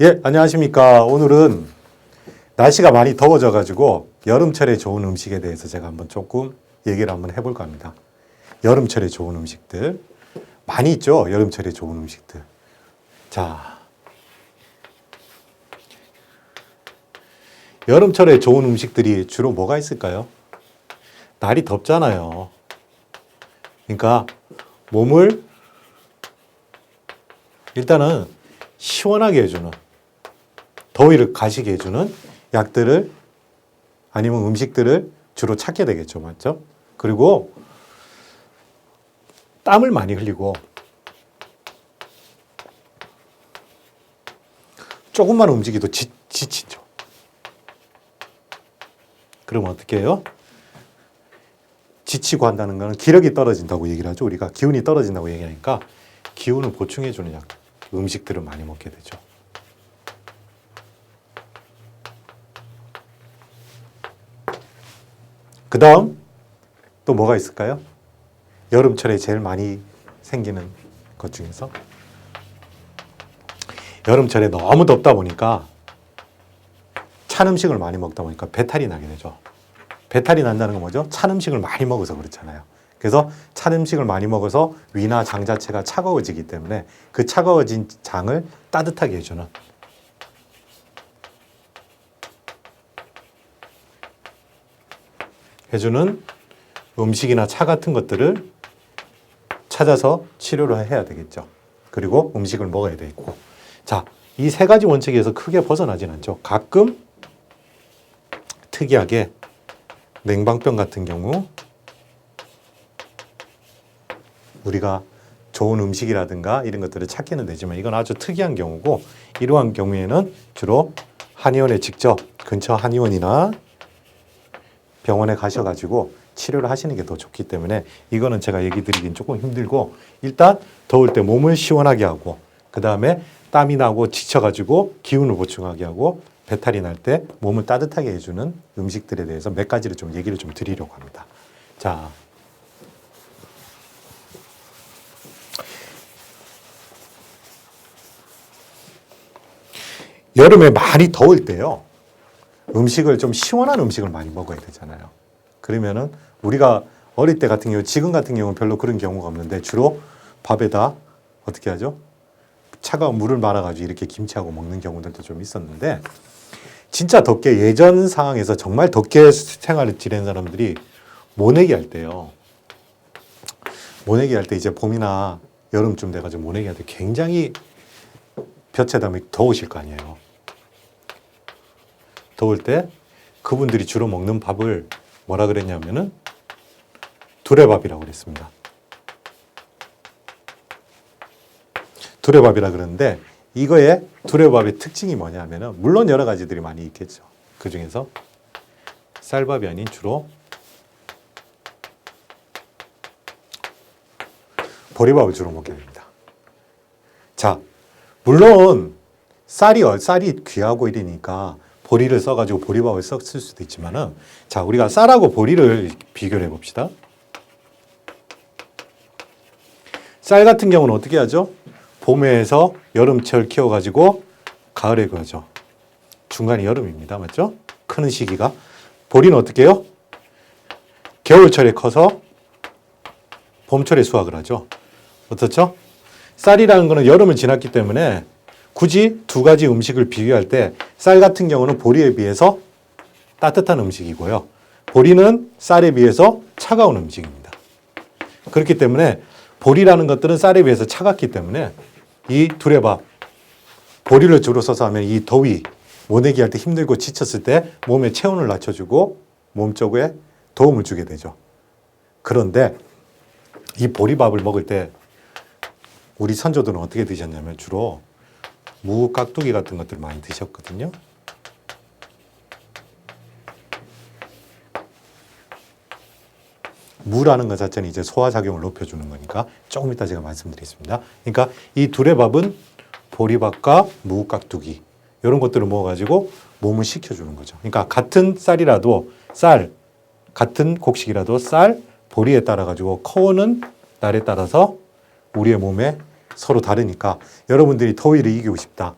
예, 안녕하십니까. 오늘은 날씨가 많이 더워져가지고 여름철에 좋은 음식에 대해서 제가 한번 조금 얘기를 한번 해볼까 합니다. 여름철에 좋은 음식들. 많이 있죠? 여름철에 좋은 음식들. 자, 여름철에 좋은 음식들이 주로 뭐가 있을까요? 날이 덥잖아요. 그러니까 몸을 일단은 시원하게 해주는, 더위를 가시게 해주는 약들을 아니면 음식들을 주로 찾게 되겠죠. 맞죠? 그리고 땀을 많이 흘리고 조금만 움직여도 지치죠. 그러면 어떻게 해요? 지치고 한다는 것은 기력이 떨어진다고 얘기를 하죠. 우리가 기운이 떨어진다고 얘기하니까 기운을 보충해주는 약, 음식들을 많이 먹게 되죠. 그 다음 또 뭐가 있을까요? 여름철에 제일 많이 생기는 것 중에서 여름철에 너무 덥다 보니까 찬 음식을 많이 먹다 보니까 배탈이 나게 되죠. 배탈이 난다는 건 뭐죠? 찬 음식을 많이 먹어서 그렇잖아요. 그래서 찬 음식을 많이 먹어서 위나 장 자체가 차가워지기 때문에 그 차가워진 장을 따뜻하게 해주는 음식이나 차 같은 것들을 찾아서 치료를 해야 되겠죠. 그리고 음식을 먹어야 되고. 자, 이 세 가지 원칙에서 크게 벗어나진 않죠. 가끔 특이하게 냉방병 같은 경우 우리가 좋은 음식이라든가 이런 것들을 찾기는 되지만 이건 아주 특이한 경우고, 이러한 경우에는 주로 한의원에 직접 근처 한의원이나 병원에 가셔가지고 치료를 하시는 게 더 좋기 때문에 이거는 제가 얘기 드리긴 조금 힘들고, 일단 더울 때 몸을 시원하게 하고 그 다음에 땀이 나고 지쳐가지고 기운을 보충하게 하고 배탈이 날 때 몸을 따뜻하게 해주는 음식들에 대해서 몇 가지를 좀 얘기를 좀 드리려고 합니다. 자, 여름에 많이 더울 때요, 음식을 좀 시원한 음식을 많이 먹어야 되잖아요. 그러면은 우리가 어릴 때 같은 경우, 지금 같은 경우는 별로 그런 경우가 없는데 주로 밥에다 어떻게 하죠? 차가운 물을 말아가지고 이렇게 김치하고 먹는 경우들도 좀 있었는데, 진짜 덥게 예전 상황에서 정말 덥게 생활을 지낸 사람들이 모내기 할 때요. 모내기 할 때 이제 봄이나 여름쯤 돼가지고 모내기 할 때 굉장히 볕에다 더우실 거 아니에요. 더울 때 그분들이 주로 먹는 밥을 뭐라 그랬냐면은 두레밥이라고 그랬습니다. 두레밥이라 그러는데 이거의 두레밥의 특징이 뭐냐면은, 물론 여러 가지들이 많이 있겠죠. 그 중에서 쌀밥이 아닌 주로 보리밥을 주로 먹게 됩니다. 자, 물론 쌀이 귀하고 이러니까 보리를 써가지고 보리밥을 썼을 수도 있지만은, 자, 우리가 쌀하고 보리를 비교를 해봅시다. 쌀 같은 경우는 어떻게 하죠? 봄에서 여름철 키워가지고 가을에 그러죠. 중간이 여름입니다. 맞죠? 크는 시기가. 보리는 어떻게 해요? 겨울철에 커서 봄철에 수확을 하죠. 어떻죠? 쌀이라는 거는 여름을 지났기 때문에 굳이 두 가지 음식을 비교할 때 쌀 같은 경우는 보리에 비해서 따뜻한 음식이고요. 보리는 쌀에 비해서 차가운 음식입니다. 그렇기 때문에 보리라는 것들은 쌀에 비해서 차갑기 때문에 이 두레밥, 보리를 주로 써서 하면 이 더위, 모내기 할 때 힘들고 지쳤을 때 몸의 체온을 낮춰주고 몸 쪽에 도움을 주게 되죠. 그런데 이 보리밥을 먹을 때 우리 선조들은 어떻게 드셨냐면 주로 무, 깍두기 같은 것들을 많이 드셨거든요. 무라는 것 자체는 이제 소화작용을 높여주는 거니까 조금 이따 제가 말씀드리겠습니다. 그러니까 이 두레밥은 보리밥과 무, 깍두기 이런 것들을 먹어가지고 몸을 식혀주는 거죠. 그러니까 같은 쌀이라도 같은 곡식이라도 쌀, 보리에 따라가지고 커오는 날에 따라서 우리의 몸에 서로 다르니까 여러분들이 더위를 이기고 싶다.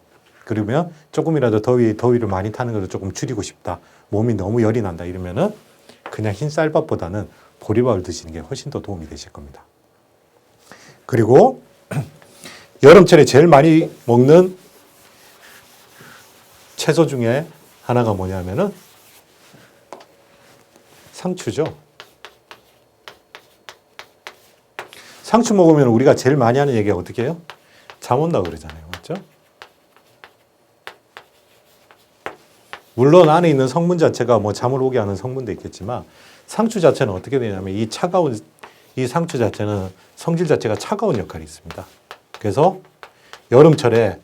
그러면 조금이라도 더위를 많이 타는 것을 조금 줄이고 싶다. 몸이 너무 열이 난다. 이러면은 그냥 흰 쌀밥보다는 보리밥을 드시는 게 훨씬 더 도움이 되실 겁니다. 그리고 여름철에 제일 많이 먹는 채소 중에 하나가 뭐냐면은 상추죠. 상추 먹으면 우리가 제일 많이 하는 얘기가 어떻게 해요? 잠 온다고 그러잖아요. 맞죠? 물론 안에 있는 성분 자체가 뭐 잠을 오게 하는 성분도 있겠지만 상추 자체는 어떻게 되냐면 이 차가운 이 상추 자체는 성질 자체가 차가운 역할이 있습니다. 그래서 여름철에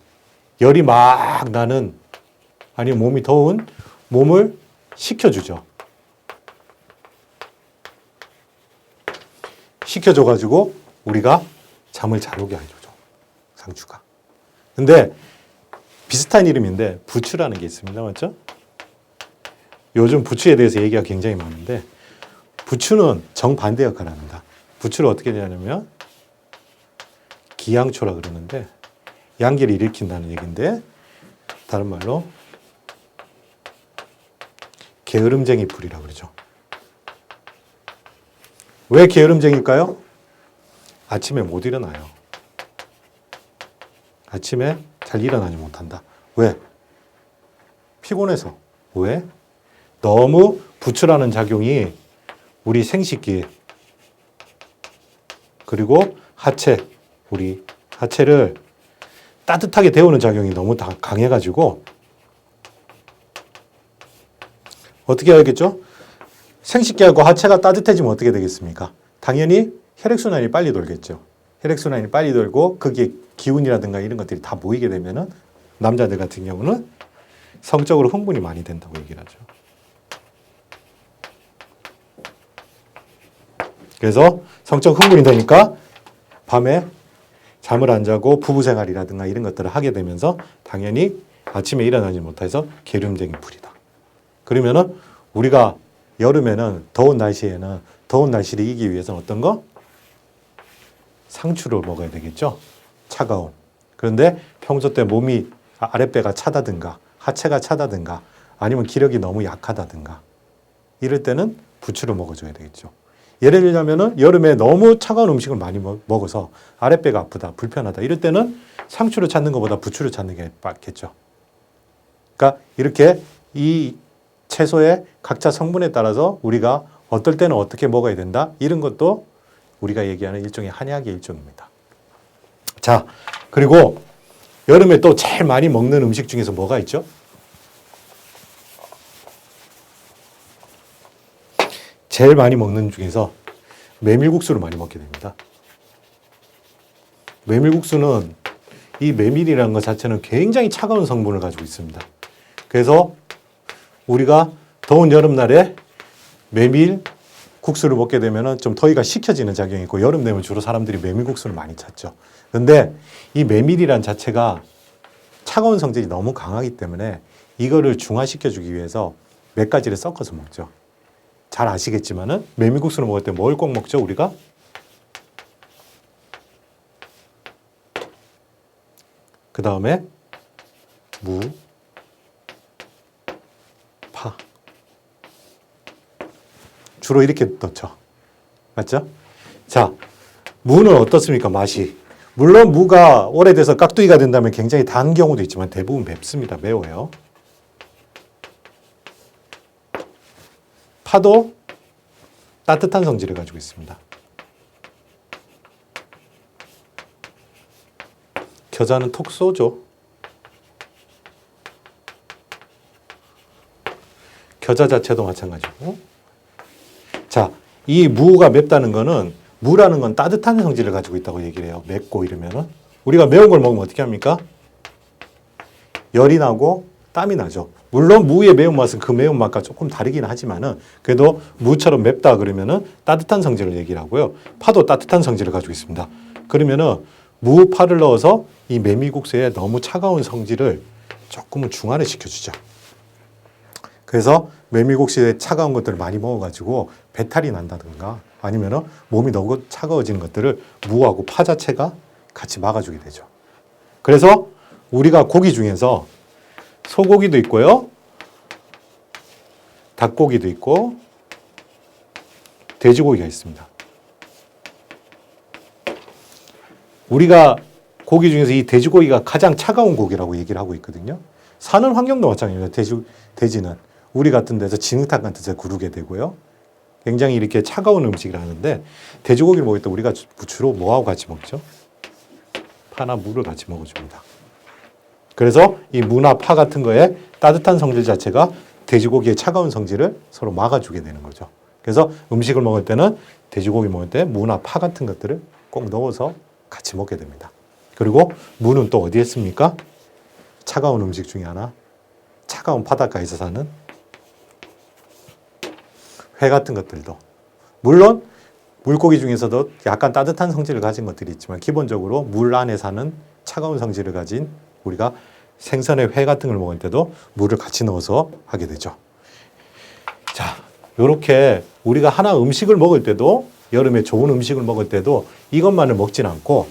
열이 막 나는 아니면 몸이 더운 몸을 식혀주죠. 식혀줘가지고 우리가 잠을 잘 오게 해주죠. 상추가. 근데 비슷한 이름인데 부추라는 게 있습니다. 맞죠? 요즘 부추에 대해서 얘기가 굉장히 많은데 부추는 정반대 역할을 합니다. 부추를 어떻게 되냐면 기양초라 그러는데 양기를 일으킨다는 얘기인데 다른 말로 게으름쟁이 풀이라고 그러죠. 왜 게으름쟁이일까요? 아침에 못 일어나요. 아침에 잘 일어나지 못한다. 왜? 피곤해서. 왜? 너무 부추라는 작용이 우리 생식기 그리고 하체, 우리 하체를 따뜻하게 데우는 작용이 너무 강해가지고 어떻게 해야겠죠? 생식기하고 하체가 따뜻해지면 어떻게 되겠습니까? 당연히 혈액순환이 빨리 돌겠죠. 혈액순환이 빨리 돌고 거기에 기운이라든가 이런 것들이 다 모이게 되면은 남자들 같은 경우는 성적으로 흥분이 많이 된다고 얘기를 하죠. 그래서 성적 흥분이 되니까 밤에 잠을 안 자고 부부 생활이라든가 이런 것들을 하게 되면서 당연히 아침에 일어나지 못해서 게으름쟁이 풀이다. 그러면은 우리가 여름에는 더운 날씨에는 더운 날씨를 이기기 위해서는 어떤 거? 상추를 먹어야 되겠죠. 차가운. 그런데 평소 때 몸이 아랫배가 차다든가 하체가 차다든가 아니면 기력이 너무 약하다든가 이럴 때는 부추를 먹어줘야 되겠죠. 예를 들자면은 여름에 너무 차가운 음식을 많이 먹어서 아랫배가 아프다, 불편하다 이럴 때는 상추를 찾는 것보다 부추를 찾는 게 맞겠죠. 그러니까 이렇게 이 채소의 각자 성분에 따라서 우리가 어떨 때는 어떻게 먹어야 된다 이런 것도 우리가 얘기하는 일종의 한약의 일종입니다. 자, 그리고 여름에 또 제일 많이 먹는 음식 중에서 뭐가 있죠? 제일 많이 먹는 중에서 메밀국수를 많이 먹게 됩니다. 메밀국수는 이 메밀이라는 것 자체는 굉장히 차가운 성분을 가지고 있습니다. 그래서 우리가 더운 여름날에 메밀 국수를 먹게 되면 좀 더위가 식혀지는 작용이 있고 여름 되면 주로 사람들이 메밀국수를 많이 찾죠. 그런데 이 메밀이란 자체가 차가운 성질이 너무 강하기 때문에 이거를 중화시켜주기 위해서 몇 가지를 섞어서 먹죠. 잘 아시겠지만은 메밀국수를 먹을 때 뭘 꼭 먹죠, 우리가? 그 다음에 무, 파. 주로 이렇게 넣죠. 맞죠? 자, 무는 어떻습니까, 맛이? 물론 무가 오래돼서 깍두기가 된다면 굉장히 단 경우도 있지만 대부분 맵습니다. 매워요. 파도 따뜻한 성질을 가지고 있습니다. 겨자는 톡 쏘죠. 겨자 자체도 마찬가지고. 자, 이 무가 맵다는 거는 무라는 건 따뜻한 성질을 가지고 있다고 얘기를 해요. 맵고 이러면은. 우리가 매운 걸 먹으면 어떻게 합니까? 열이 나고 땀이 나죠. 물론 무의 매운맛은 그 매운맛과 조금 다르긴 하지만은 그래도 무처럼 맵다 그러면은 따뜻한 성질을 얘기를 하고요. 파도 따뜻한 성질을 가지고 있습니다. 그러면은 무, 파를 넣어서 이 메밀국수에 너무 차가운 성질을 조금은 중화를 시켜주죠. 그래서 메밀국수에 차가운 것들을 많이 먹어가지고 배탈이 난다든가 아니면은 몸이 너무 차가워지는 것들을 무하고 파 자체가 같이 막아주게 되죠. 그래서 우리가 고기 중에서 소고기도 있고요. 닭고기도 있고 돼지고기가 있습니다. 우리가 고기 중에서 이 돼지고기가 가장 차가운 고기라고 얘기를 하고 있거든요. 사는 환경도 마찬가지입니다. 돼지는 우리 같은 데서 진흙탕 같은 데서 구르게 되고요. 굉장히 이렇게 차가운 음식을 하는데 돼지고기를 먹을 때 우리가 주로 뭐하고 같이 먹죠? 파나 무를 같이 먹어줍니다. 그래서 이 무나 파 같은 거에 따뜻한 성질 자체가 돼지고기의 차가운 성질을 서로 막아주게 되는 거죠. 그래서 음식을 먹을 때는 돼지고기 먹을 때 무나 파 같은 것들을 꼭 넣어서 같이 먹게 됩니다. 그리고 무는 또 어디에 씁니까? 차가운 음식 중에 하나, 차가운 바닷가에서 사는 회 같은 것들도. 물론 물고기 중에서도 약간 따뜻한 성질을 가진 것들이 있지만 기본적으로 물 안에 사는 차가운 성질을 가진 우리가 생선의 회 같은 걸 먹을 때도 물을 같이 넣어서 하게 되죠. 자, 이렇게 우리가 하나 음식을 먹을 때도 여름에 좋은 음식을 먹을 때도 이것만을 먹진 않고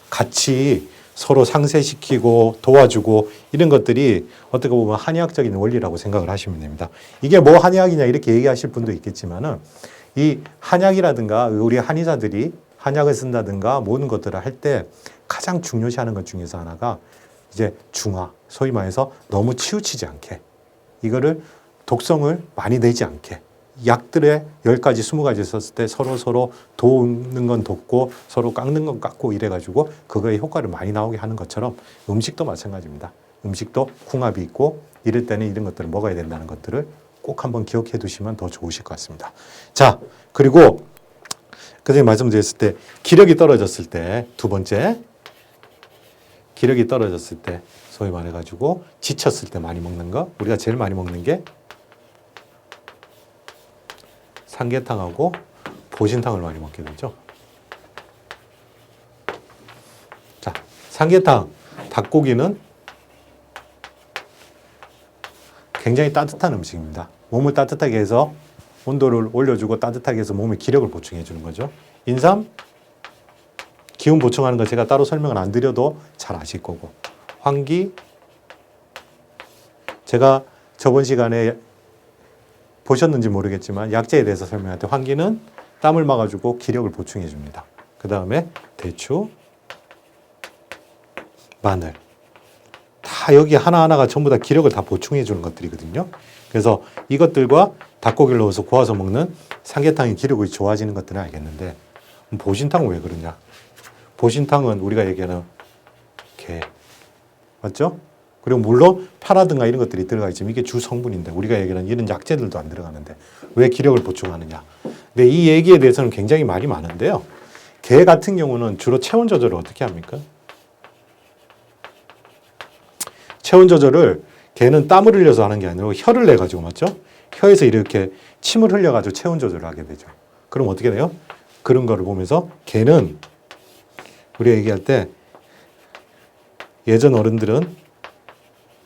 같이 서로 상쇄시키고 도와주고 이런 것들이 어떻게 보면 한의학적인 원리라고 생각을 하시면 됩니다. 이게 뭐 한의학이냐 이렇게 얘기하실 분도 있겠지만은 이 한약이라든가 우리 한의사들이 한약을 쓴다든가 모든 것들을 할 때 가장 중요시하는 것 중에서 하나가 이제 중화, 소위 말해서 너무 치우치지 않게 이거를 독성을 많이 내지 않게 약들의 10가지, 20가지 썼을 때 서로 돕는 건 돕고 서로 깎는 건 깎고 이래가지고 그거의 효과를 많이 나오게 하는 것처럼 음식도 마찬가지입니다. 음식도 궁합이 있고 이럴 때는 이런 것들을 먹어야 된다는 것들을 꼭 한번 기억해 두시면 더 좋으실 것 같습니다. 자, 그리고 그전에 말씀드렸을 때 기력이 떨어졌을 때 두 번째 기력이 떨어졌을 때 소위 말해가지고 지쳤을 때 많이 먹는 거 우리가 제일 많이 먹는 게 삼계탕하고 보신탕을 많이 먹게 되죠. 자, 삼계탕, 닭고기는 굉장히 따뜻한 음식입니다. 몸을 따뜻하게 해서 온도를 올려주고 따뜻하게 해서 몸에 기력을 보충해 주는 거죠. 인삼, 기운 보충하는 거 제가 따로 설명을 안 드려도 잘 아실 거고. 황기, 제가 저번 시간에 보셨는지 모르겠지만 약재에 대해서 설명할 때 황기는 땀을 막아주고 기력을 보충해 줍니다. 그 다음에 대추, 마늘. 다 여기 하나하나가 전부 다 기력을 다 보충해 주는 것들이거든요. 그래서 이것들과 닭고기를 넣어서 구워서 먹는 삼계탕의 기력이 좋아지는 것들은 알겠는데 보신탕은 왜 그러냐? 보신탕은 우리가 얘기하는 게 맞죠? 그리고 물론 파라든가 이런 것들이 들어가 있지만 이게 주 성분인데 우리가 얘기하는 이런 약재들도 안 들어가는데 왜 기력을 보충하느냐? 근데 이 얘기에 대해서는 굉장히 말이 많은데요. 게 같은 경우는 주로 체온 조절을 어떻게 합니까? 체온 조절을 개는 땀을 흘려서 하는 게 아니라 혀를 내가지고 맞죠? 혀에서 이렇게 침을 흘려가지고 체온 조절을 하게 되죠. 그럼 어떻게 돼요? 그런 거를 보면서 개는 우리가 얘기할 때 예전 어른들은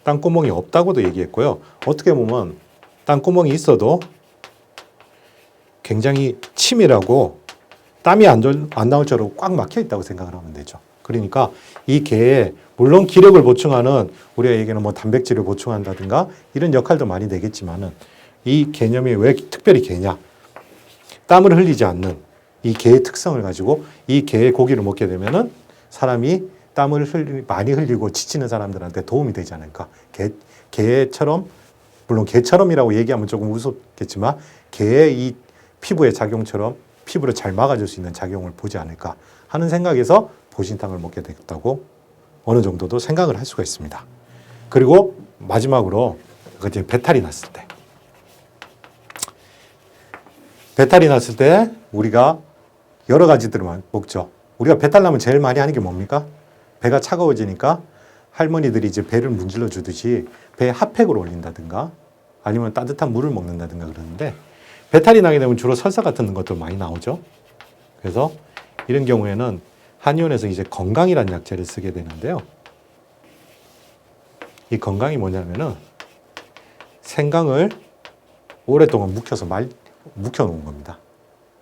땅구멍이 없다고도 얘기했고요. 어떻게 보면 땅구멍이 있어도 굉장히 치밀하고 땀이 안 나올 정도로 꽉 막혀 있다고 생각을 하면 되죠. 그러니까 이 개에 물론 기력을 보충하는 우리가 얘기하는 뭐 단백질을 보충한다든가 이런 역할도 많이 되겠지만은 이 개념이 왜 특별히 개냐? 땀을 흘리지 않는 이 개의 특성을 가지고 이 개의 고기를 먹게 되면은 사람이 땀을 많이 흘리고 지치는 사람들한테 도움이 되지 않을까. 개처럼, 물론 개처럼이라고 얘기하면 조금 우습겠지만 개의 이 피부의 작용처럼 피부를 잘 막아줄 수 있는 작용을 보지 않을까 하는 생각에서 보신탕을 먹게 됐다고 어느 정도도 생각을 할 수가 있습니다. 그리고 마지막으로 이제 배탈이 났을 때. 배탈이 났을 때 우리가 여러 가지들을 먹죠. 우리가 배탈 나면 제일 많이 하는 게 뭡니까? 배가 차가워지니까 할머니들이 이제 배를 문질러 주듯이 배에 핫팩을 올린다든가 아니면 따뜻한 물을 먹는다든가 그러는데 배탈이 나게 되면 주로 설사 같은 것도 많이 나오죠. 그래서 이런 경우에는 한의원에서 이제 건강이라는 약재를 쓰게 되는데요. 이 건강이 뭐냐면은 생강을 오랫동안 묵혀 놓은 겁니다.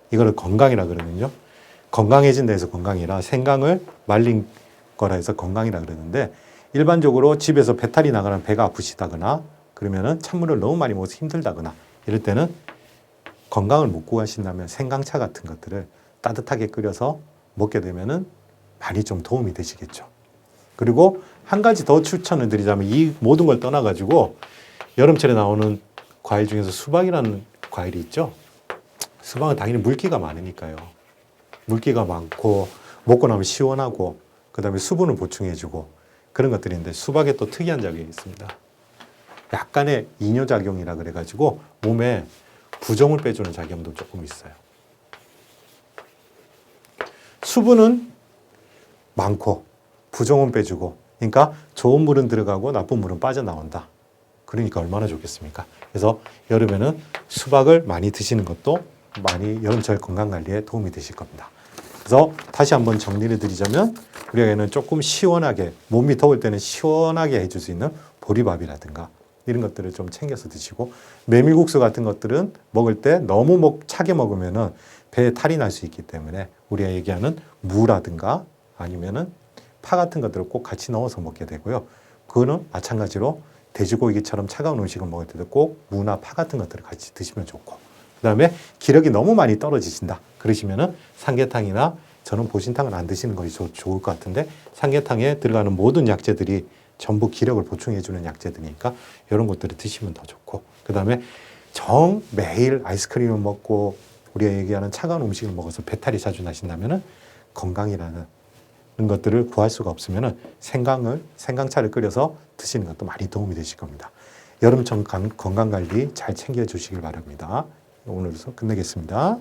이거를 건강이라 그러면요. 건강해진다 해서 건강이라 생강을 말린 거라 해서 건강이라 그러는데 일반적으로 집에서 배탈이 나거나 배가 아프시다거나 그러면은 찬물을 너무 많이 먹어서 힘들다거나 이럴 때는 건강을 못 구하신다면 생강차 같은 것들을 따뜻하게 끓여서 먹게 되면은 많이 좀 도움이 되시겠죠. 그리고 한 가지 더 추천을 드리자면 이 모든 걸 떠나가지고 여름철에 나오는 과일 중에서 수박이라는 과일이 있죠. 수박은 당연히 물기가 많으니까요. 물기가 많고 먹고 나면 시원하고 그다음에 수분을 보충해주고 그런 것들인데 수박에 또 특이한 작용이 있습니다. 약간의 이뇨작용이라 그래가지고 몸에 부종을 빼주는 작용도 조금 있어요. 수분은 많고 부종은 빼주고 그러니까 좋은 물은 들어가고 나쁜 물은 빠져나온다. 그러니까 얼마나 좋겠습니까? 그래서 여름에는 수박을 많이 드시는 것도 많이 여름철 건강관리에 도움이 되실 겁니다. 그래서 다시 한번 정리를 드리자면 우리에게는 조금 시원하게 몸이 더울 때는 시원하게 해줄 수 있는 보리밥이라든가 이런 것들을 좀 챙겨서 드시고 메밀국수 같은 것들은 먹을 때 너무 차게 먹으면은 배에 탈이 날 수 있기 때문에 우리가 얘기하는 무라든가 아니면은 파 같은 것들을 꼭 같이 넣어서 먹게 되고요. 그거는 마찬가지로 돼지고기처럼 차가운 음식을 먹을 때도 꼭 무나 파 같은 것들을 같이 드시면 좋고 그 다음에 기력이 너무 많이 떨어지신다 그러시면은 삼계탕이나 저는 보신탕은 안 드시는 것이 좋을 것 같은데 삼계탕에 들어가는 모든 약재들이 전부 기력을 보충해주는 약재들이니까 이런 것들을 드시면 더 좋고 그 다음에 매일 아이스크림을 먹고 우리가 얘기하는 차가운 음식을 먹어서 배탈이 자주 나신다면은 건강이라는 것들을 구할 수가 없으면은 생강차를 끓여서 드시는 것도 많이 도움이 되실 겁니다. 여름철 건강관리 잘 챙겨주시길 바랍니다. 오늘도 끝내겠습니다.